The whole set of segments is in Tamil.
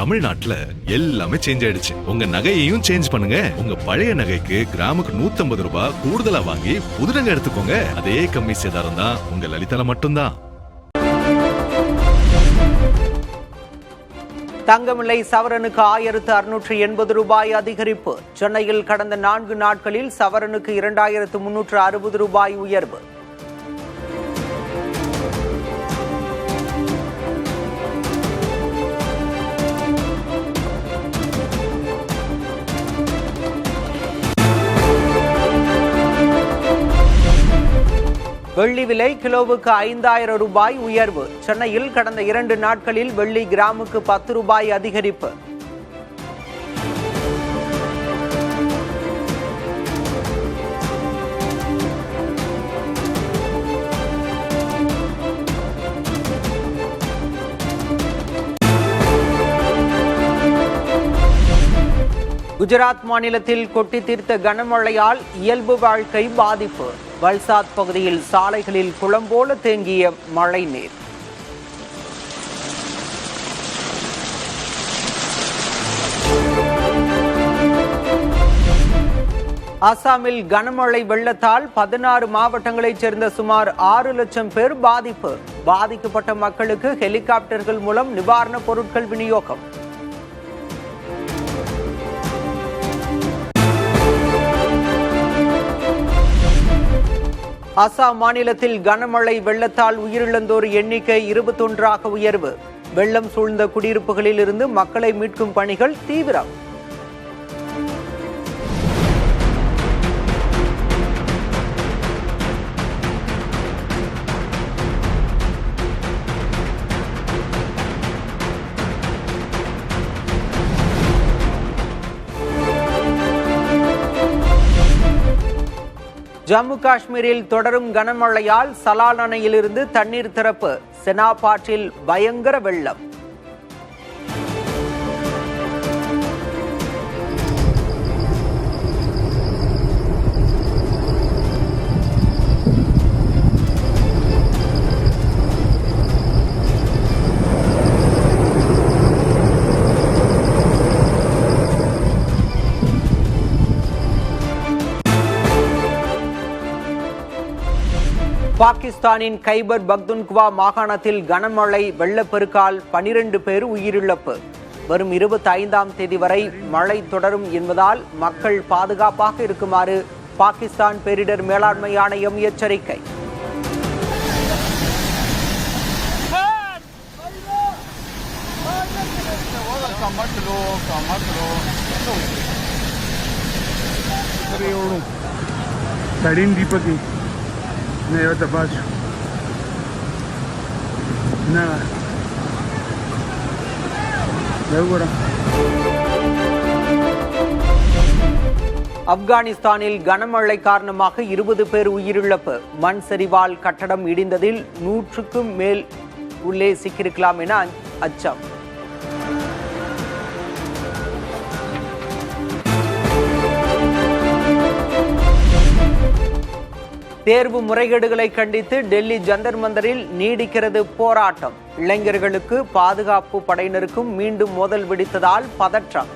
தமிழ்நாட்டுல எல்லாமே சேஞ்ச் ஆயிடுச்சு. உங்க நகையையும் சேஞ்ச் பண்ணுங்க. உங்க பழைய நகைக்கு கிராமுக்கு 150 ரூபாய் கூடுதலா வாங்கி புது நகை எடுத்துக்கோங்க. அதே கம்மி சேதாரம் தான் உங்க லலிதால மட்டும்தான். தங்கம் விலை சவரனுக்கு 1680 ரூபாய் அதிகரிப்பு. சென்னையில் கடந்த 4 நாட்களில் சவரனுக்கு 2360 ரூபாய் உயர்வு. வெள்ளி விலை கிலோவுக்கு 5000 ரூபாய் உயர்வு. சென்னையில் கடந்த 2 நாட்களில் வெள்ளி கிராமுக்கு 10 ரூபாய் அதிகரிப்பு. குஜராத் மாநிலத்தில் கொட்டி தீர்த்த கனமழையால் இயல்பு வாழ்க்கை பாதிப்பு. வல்சாத் பகுதியில் சாலைகளில் குளம் போல தேங்கிய மழை நீர். அசாமில் கனமழை வெள்ளத்தால் 16 மாவட்டங்களைச் சேர்ந்த சுமார் 6 லட்சம் பேர் பாதிப்பு. பாதிக்கப்பட்ட மக்களுக்கு ஹெலிகாப்டர்கள் மூலம் நிவாரணப் பொருட்கள் விநியோகம். அசாம் மாநிலத்தில் கனமழை வெள்ளத்தால் உயிரிழந்தோர் எண்ணிக்கை 21ஆக உயர்வு. வெள்ளம் சூழ்ந்த குடியிருப்புகளில் இருந்து மக்களை மீட்கும் பணிகள் தீவிரம். ஜம்மு காஷ்மீரில் தொடரும் கனமழையால் சலால் அணையிலிருந்து தண்ணீர் திறப்பு. செனாப் ஆற்றில் பயங்கர வெள்ளம். பாகிஸ்தானின் கைபர் பக்துன்குவா மாகாணத்தில் கனமழை வெள்ளப்பெருக்கால் 12 பேர் உயிரிழப்பு. வரும் 25ஆம் தேதி வரை மழை தொடரும் என்பதால் மக்கள் பாதுகாப்பாக இருக்குமாறு பாகிஸ்தான் பேரிடர் மேலாண்மை ஆணையம் எச்சரிக்கை. ஆப்கானிஸ்தானில் கனமழை காரணமாக 20 பேர் உயிரிழப்பு. மண் சரிவால் கட்டடம் இடிந்ததில் 100க்கும் மேல் உள்ளே சிக்கியிருக்கலாம் என அச்சம். தேர்வு முறைகேடுகளை கண்டித்து டெல்லி ஜந்தர் மந்தரில் நீடிக்கிறது போராட்டம். இளைஞர்களுக்கு பாதுகாப்பு படையினருக்கும் மீண்டும் மோதல் வெடித்ததால் பதற்றம்.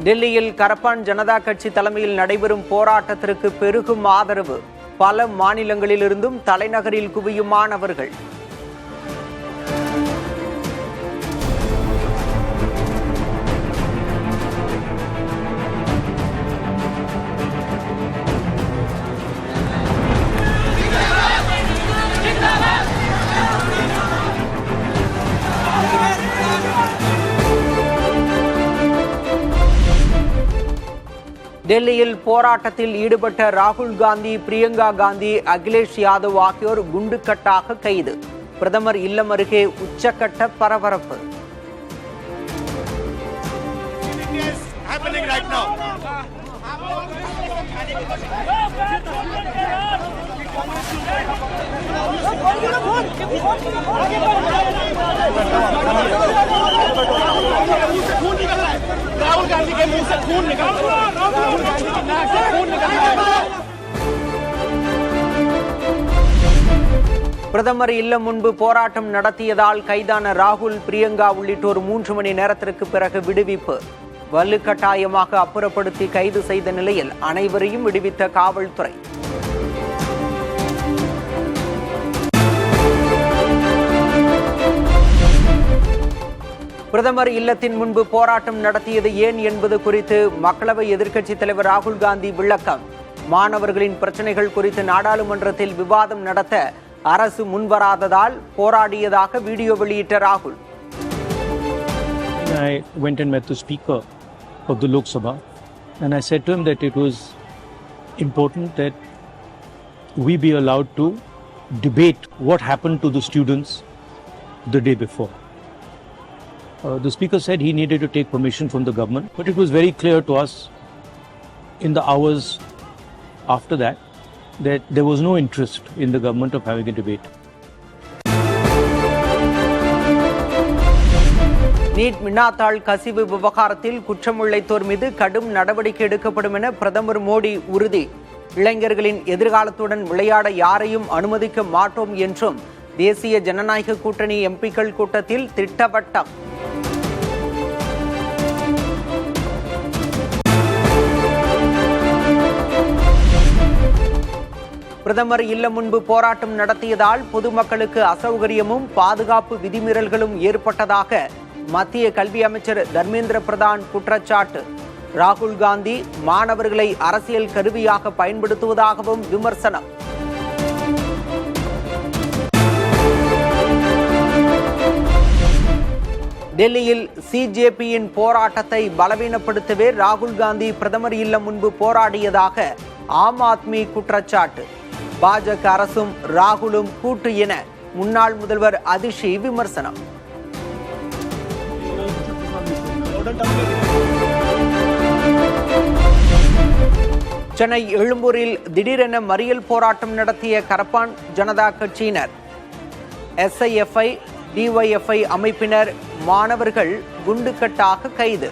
டெல்லியில் கரப்பான் ஜனதா கட்சி தலைமையில் நடைபெறும் போராட்டத்திற்கு பெருகும் ஆதரவு. பல மாநிலங்களிலிருந்தும் தலைநகரில் குவியும் மாணவர்கள். டெல்லியில் போராட்டத்தில் ஈடுபட்ட ராகுல் காந்தி, பிரியங்கா காந்தி, அகிலேஷ் யாதவ் ஆகியோர் குண்டுக்கட்டாக கைது. பிரதமர் இல்லம் அருகே உச்சக்கட்ட பரபரப்பு. राहुल गांधी के मुंह से खून निकल रहा है। राहुल गांधी के नाक से खून निकल रहा है। பிரதமர் இல்லம் முன்பு போராட்டம் நடத்தியதால் கைதான ராகுல், பிரியங்கா உள்ளிட்டோர் 3 மணி நேரத்திற்கு பிறகு விடுவிப்பு. வலுக்கட்டாயமாக அப்புறப்படுத்தி கைது செய்த நிலையில் அனைவரையும் விடுவித்த காவல்துறை. பிரதமர் இல்லத்தின் முன்பு போராட்டம் நடத்தியது ஏன் என்பது குறித்து மக்களவை எதிர்க்கட்சித் தலைவர் ராகுல் காந்தி விளக்கம். மாணவர்களின் பிரச்சனைகள் குறித்து நாடாளுமன்றத்தில் விவாதம் நடத்த அரசு முன்வராததால் போராடியதாக வீடியோ வெளியிட்ட ராகுல். I went and met the Speaker of the Lok Sabha and I said to him that it was important that we be allowed to debate what happened to the students the day before. The Speaker said he needed to take permission from the government, but it was very clear to us in the hours after that there was no interest in the government of having a debate. NEET வினாத்தாள் கசிவு விவகாரத்தில் குற்றமுள்ளைத்தோர் மீது கடும் நடவடிக்கை எடுக்கப்படும் என பிரதமர் மோடி உறுதி. இளைஞர்களின் எதிர்காலத்துடன் விளையாட யாரையும் அனுமதிக்க மாட்டோம் என்றும் தேசிய ஜனநாயக கூட்டணி எம்பிக்கள் கூட்டத்தில் திட்டவட்டம். பிரதமர் இல்லம் முன்பு போராட்டம் நடத்தியதால் பொதுமக்களுக்கு அசௌகரியமும் பாதுகாப்பு விதிமீறல்களும் ஏற்பட்டதாக மத்திய கல்வி அமைச்சர் தர்மேந்திர பிரதான் குற்றச்சாட்டு. ராகுல் காந்தி மாணவர்களை அரசியல் கருவியாக பயன்படுத்துவதாகவும் விமர்சனம். டெல்லியில் சிஜேபியின் போராட்டத்தை பலவீனப்படுத்தவே ராகுல் காந்தி பிரதமர் இல்லம் முன்பு போராடியதாக ஆம் ஆத்மி குற்றச்சாட்டு. பாஜக அரசும் ராகுலும் கூட்டு என முன்னாள் முதல்வர் அதிஷி விமர்சனம். சென்னை எழும்பூரில் திடீரென மறியல் போராட்டம் நடத்திய கரப்பான் ஜனதா கட்சியினர், SIFI, DYFI அமைப்பினர், மாணவர்கள் குண்டுக்கட்டாக கைது.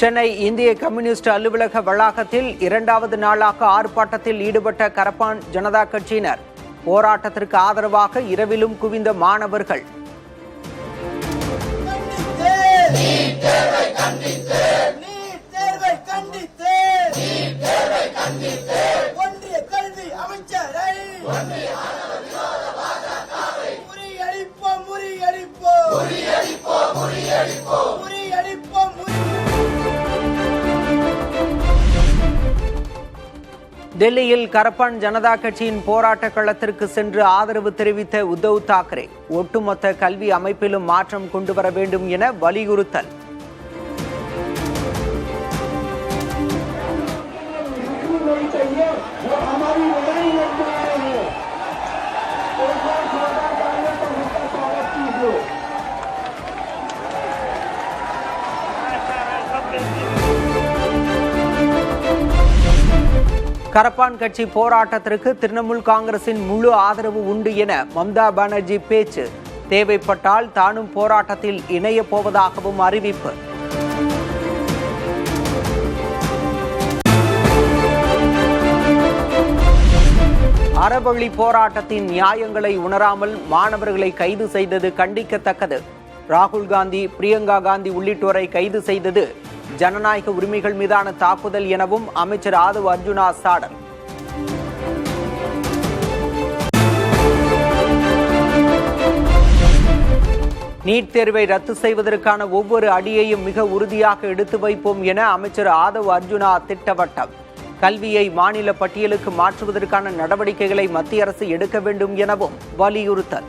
சென்னை இந்திய கம்யூனிஸ்ட் அலுவலக வளாகத்தில் 2வது நாளாக ஆர்ப்பாட்டத்தில் ஈடுபட்ட கரப்பான் ஜனதா கட்சியினர். போராட்டத்திற்கு ஆதரவாக இரவிலும் குவிந்த மாணவர்கள். டெல்லியில் கரப்பான் ஜனதா கட்சியின் போராட்ட களத்திற்கு சென்று ஆதரவு தெரிவித்த உத்தவ் தாக்கரே, ஒட்டுமொத்த கல்வி அமைப்பிலும் மாற்றம் கொண்டு வர வேண்டும் என வலியுறுத்தல். கரப்பான் கட்சி போராட்டத்திற்கு திரிணாமுல் காங்கிரசின் முழு ஆதரவு உண்டு என மம்தா பானர்ஜி பேச்சு. தேவைப்பட்டால் தானும் போராட்டத்தில் இணைய போவதாகவும் அறிவிப்பு. அறவழி போராட்டத்தின் நியாயங்களை உணராமல் மாணவர்களை கைது செய்தது கண்டிக்கத்தக்கது. ராகுல் காந்தி, பிரியங்கா காந்தி உள்ளிட்டோரை கைது செய்தது ஜனநாயக உரிமைகள் மீதான தாக்குதல் எனவும் அமைச்சர் ஆதவ் அர்ஜுனா சாடல். நீட் தேர்வை ரத்து செய்வதற்கான ஒவ்வொரு அடியையும் மிக உறுதியாக எடுத்து வைப்போம் என அமைச்சர் ஆதவ் அர்ஜுனா திட்டவட்டம். கல்வியை மாநில பட்டியலுக்கு மாற்றுவதற்கான நடவடிக்கைகளை மத்திய அரசு எடுக்க வேண்டும் எனவும் வலியுறுத்தல்.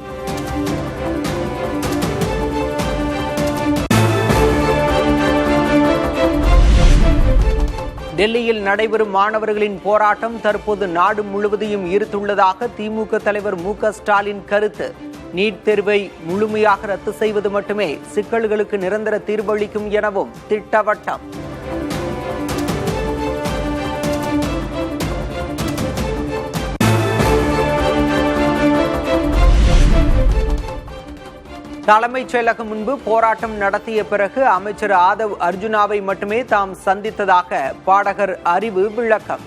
டெல்லியில் நடைபெறும் மாணவர்களின் போராட்டம் தற்போது நாடு முழுவதையும் ஈர்த்துள்ளதாக திமுக தலைவர் மு.க. ஸ்டாலின் கருத்து. நீட் தேர்வை முழுமையாக ரத்து செய்வது மட்டுமே சிக்கல்களுக்கு நிரந்தர தீர்வளிக்கும் எனவும் திட்டவட்டம். தலைமைச் செயலகம் முன்பு போராட்டம் நடத்திய பிறகு அமைச்சர் ஆதவ் அர்ஜுனாவை மட்டுமே தாம் சந்தித்ததாக பாடகர் அறிவு விளக்கம்.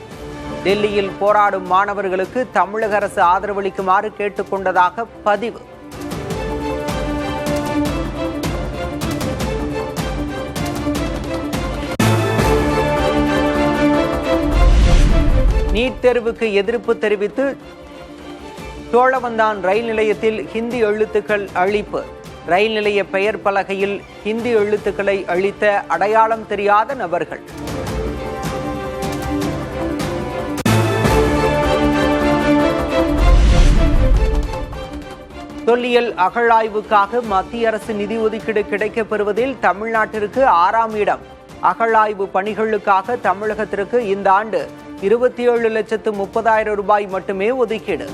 டெல்லியில் போராடும் மாணவர்களுக்கு தமிழக அரசு ஆதரவளிக்குமாறு கேட்டுக் கொண்டதாக பதிவு. நீட் தேர்வுக்கு எதிர்ப்பு தெரிவித்து சோழவந்தான் ரயில் நிலையத்தில் ஹிந்தி எழுத்துக்கள் அழிப்பு. ரயில் நிலைய பெயர் பலகையில் ஹிந்தி எழுத்துக்களை அழித்த அடையாளம் தெரியாத நபர்கள். தொல்லியல் அகழாய்வுக்காக மத்திய அரசு நிதி ஒதுக்கீடு கிடைக்கப் பெறுவதில் தமிழ்நாட்டிற்கு 6ஆம் இடம். அகழாய்வு பணிகளுக்காக தமிழகத்திற்கு இந்த ஆண்டு 27,30,000 ரூபாய் மட்டுமே ஒதுக்கீடு.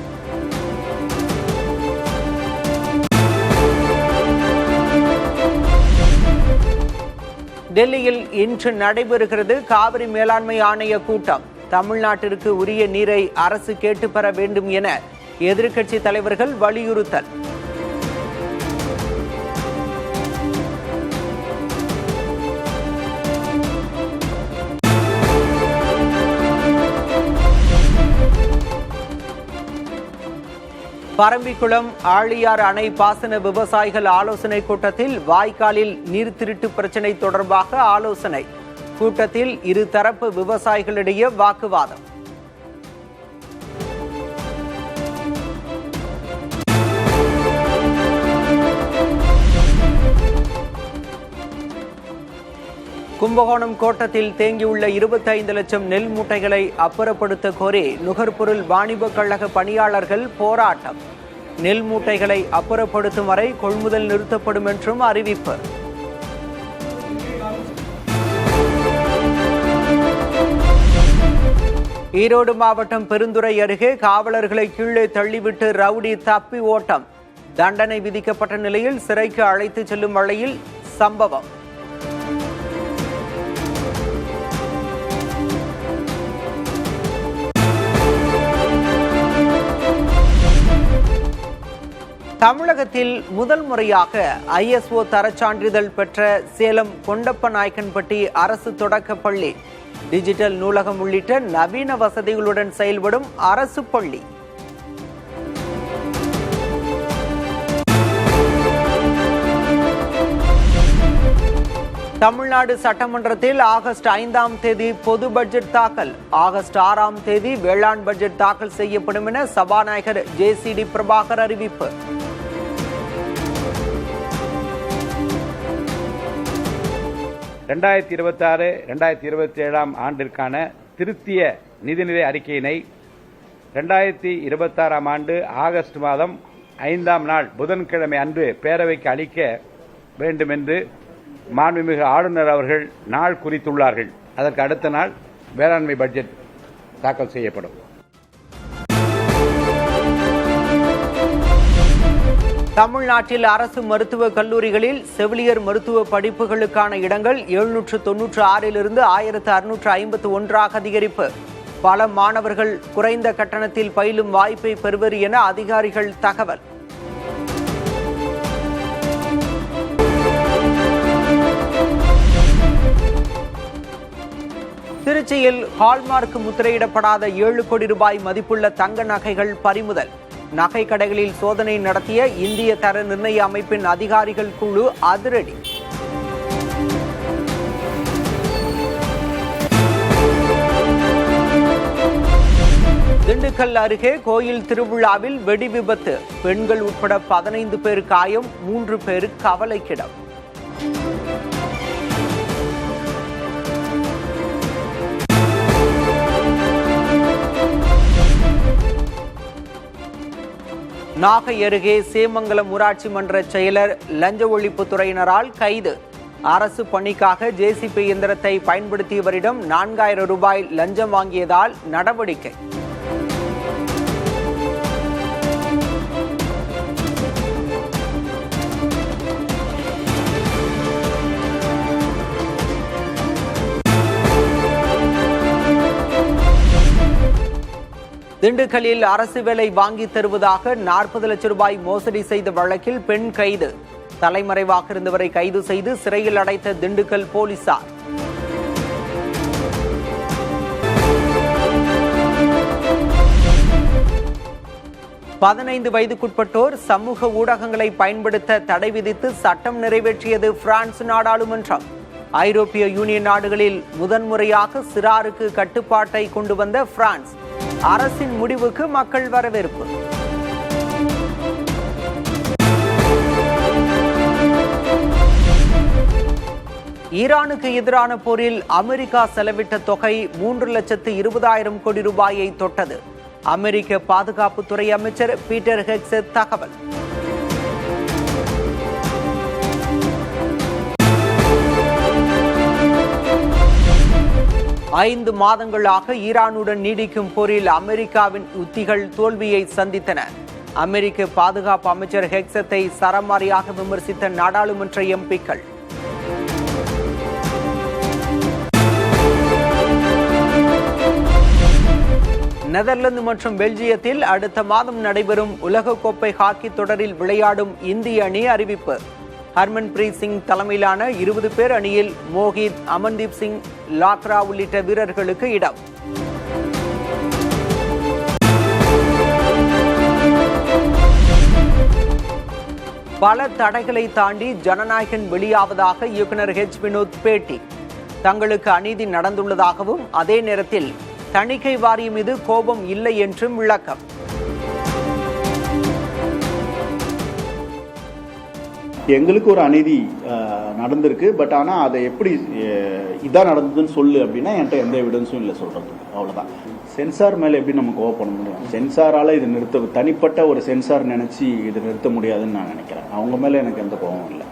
டெல்லியில் இன்று நடைபெறுகிறது காவிரி மேலாண்மை ஆணைய கூட்டம். தமிழ்நாட்டிற்கு உரிய நீரை அரசு கேட்டு பெற வேண்டும் என எதிர்க்கட்சி தலைவர்கள் வலியுறுத்தல். பரம்பிக்குளம் ஆழியார் அணை பாசன விவசாயிகள் ஆலோசனை கூட்டத்தில் வாய்க்காலில் நீர் திருட்டு பிரச்சினை தொடர்பாக ஆலோசனை. கூட்டத்தில் இருதரப்பு விவசாயிகளிடையே வாக்குவாதம். கும்பகோணம் கோட்டத்தில் தேங்கியுள்ள 25 லட்சம் நெல் மூட்டைகளை அப்புறப்படுத்த கோரி நுகர்பொருள் வாணிபக் கழக பணியாளர்கள் போராட்டம். நெல் மூட்டைகளை அப்புறப்படுத்தும் வரை கொள்முதல் நிறுத்தப்படும் என்றும் அறிவிப்பு. ஈரோடு மாவட்டம் பெருந்துறை அருகே காவலர்களை கீழே தள்ளிவிட்டு ரவுடி தப்பி ஓட்டம். தண்டனை விதிக்கப்பட்ட நிலையில் சிறைக்கு அழைத்துச் செல்லும் வழியில் சம்பவம். தமிழகத்தில் முதல் முறையாக ISO தரச்சான்றிதழ் பெற்ற சேலம் கொண்டப்பநாயக்கன்பட்டி அரசு தொடக்கப் பள்ளி. டிஜிட்டல் நூலகம் உள்ளிட்ட நவீன வசதிகளுடன் செயல்படும் அரசு பள்ளி. தமிழ்நாடு சட்டமன்றத்தில் ஆகஸ்ட் 5ஆம் தேதி பொது பட்ஜெட் தாக்கல். ஆகஸ்ட் 6ஆம் தேதி வேளாண் பட்ஜெட் தாக்கல் செய்யப்படும் என சபாநாயகர் JCD பிரபாகர் அறிவிப்பு. ரெண்டாயிரத்தி 2026-2027 ஆண்டிற்கான திருத்திய நிதிநிலை அறிக்கையினை 2026 ஆண்டு ஆகஸ்ட் மாதம் 5ஆம் நாள் புதன்கிழமை அன்று பேரவைக்கு அளிக்க வேண்டும் என்று மாண்புமிகு ஆளுநர் அவர்கள் நாள் குறித்துள்ளார்கள். அதற்கு அடுத்த நாள் வேளாண்மை பட்ஜெட் தாக்கல் செய்யப்படும். தமிழ்நாட்டில் அரசு மருத்துவக் கல்லூரிகளில் செவிலியர் மருத்துவ படிப்புகளுக்கான இடங்கள் 796 1651 அதிகரிப்பு. பல மாணவர்கள் குறைந்த கட்டணத்தில் பயிலும் வாய்ப்பை பெறுவர் என அதிகாரிகள் தகவல். திருச்சியில் ஹால்மார்க் முத்திரையிடப்படாத 7 கோடி ரூபாய் மதிப்புள்ள தங்க நகைகள் பறிமுதல். நகை கடைகளில் சோதனை நடத்திய இந்திய தர நிர்ணய அமைப்பின் அதிகாரிகள் குழு அதிரடி. திண்டுக்கல் அருகே கோயில் திருவிழாவில் வெடி விபத்து. பெண்கள் உட்பட 15 பேர் காயம், 3 பேர் கவலைக்கிடம். நாகை அருகே சேமங்கலம் ஊராட்சி மன்ற செயலர் லஞ்ச ஒழிப்புத்துறையினரால் கைது. அரசு பணிக்காக JCB இயந்திரத்தை பயன்படுத்தியவரிடம் 4000 ரூபாய் லஞ்சம் வாங்கியதால் நடவடிக்கை. திண்டுக்கல்லில் அரசு வேலை வாங்கி தருவதாக 40 லட்சம் ரூபாய் மோசடி செய்த வழக்கில் பெண் கைது. தலைமறைவாக இருந்தவரை கைது செய்து சிறையில் அடைத்த திண்டுக்கல் போலீசார். பதினைந்து வயதுக்குட்பட்டோர் சமூக ஊடகங்களை பயன்படுத்த தடை விதித்து சட்டம் நிறைவேற்றியது பிரான்ஸ் நாடாளுமன்றம். ஐரோப்பிய யூனியன் நாடுகளில் முதன்முறையாக சிறாருக்கு கட்டுப்பாட்டை கொண்டு வந்த பிரான்ஸ். அரசின் முடிவுக்கு மக்கள் வரவேற்பு. ஈரானுக்கு எதிரான போரில் அமெரிக்கா செலவிட்ட தொகை 3,20,000 கோடி ரூபாயை தொட்டது. அமெரிக்க பாதுகாப்புத்துறை அமைச்சர் பீட்டர் ஹெக்ஸெட் தகவல். ஐந்து மாதங்களாக ஈரானுடன் நீடிக்கும் போரில் அமெரிக்காவின் உத்திகள் தோல்வியை சந்தித்தன. அமெரிக்க பாதுகாப்பு அமைச்சர் ஹெக்ஸெத்தை சரமாரியாக விமர்சித்த நாடாளுமன்ற எம்பிக்கள். நெதர்லாந்து மற்றும் பெல்ஜியத்தில் அடுத்த மாதம் நடைபெறும் உலகக்கோப்பை ஹாக்கி தொடரில் விளையாடும் இந்திய அணி அறிவிப்பு. ஹர்மன்பிரீத் சிங் தலைமையிலான 20 பேர் அணியில் மோஹித், அமன்தீப் சிங், லாக்ரா உள்ளிட்ட வீரர்களுக்கு இடம். பல தடைகளை தாண்டி ஜனநாயகன் வெளியாவதாக இயக்குனர் வினோத் பேட்டி. தங்களுக்கு அநீதி நடந்துள்ளதாகவும் அதே நேரத்தில் தணிக்கை வாரியம் மீது கோபம் இல்லை என்றும் விளக்கம். எங்களுக்கு ஒரு அநீதி நடந்திருக்கு, பட் ஆனால் அதை எப்படி இதான் நடந்ததுன்னு சொல்லு அப்படின்னா என்கிட்ட எந்த எவிடன்ஸும் இல்லை சொல்றது. அவ்வளோதான். சென்சார் மேலே எப்படி நம்ம கோவப்பட முடியும்? சென்சாரால் இது நிறுத்த, தனிப்பட்ட ஒரு சென்சார் நினைச்சு இது நிறுத்த முடியாதுன்னு நான் நினைக்கிறேன். அவங்க மேலே எனக்கு எந்த கோபமும் இல்லை.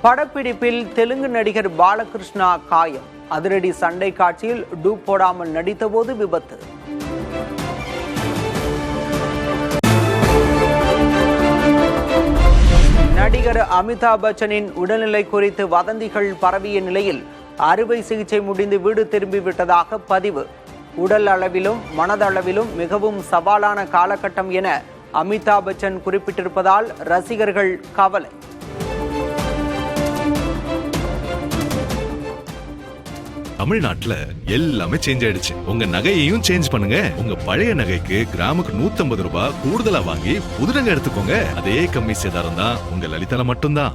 படப்பிடிப்பில் தெலுங்கு நடிகர் பாலகிருஷ்ணா காயம். அதிரடி சண்டை காட்சியில் டூப் போடாமல் நடித்தபோது விபத்து. நடிகர் அமிதாப் பச்சனின் உடல்நிலை குறித்து வதந்திகள் பரவிய நிலையில் அறுவை சிகிச்சை முடிந்து வீடு திரும்பிவிட்டதாக பதிவு. உடல் அளவிலும் மனதளவிலும் மிகவும் சவாலான காலகட்டம் என அமிதாப் பச்சன் குறிப்பிட்டிருப்பதால் ரசிகர்கள் கவலை. தமிழ்நாட்டுல எல்லாமே சேஞ்ச் ஆயிடுச்சு. உங்க நகையையும் சேஞ்ச் பண்ணுங்க. உங்க பழைய நகைக்கு கிராமுக்கு 150 ரூபாய் கூடுதலா வாங்கி புது நகை எடுத்துக்கோங்க. அதே கம்மி சேதாரம் தான் உங்க லலிதால மட்டும்தான்.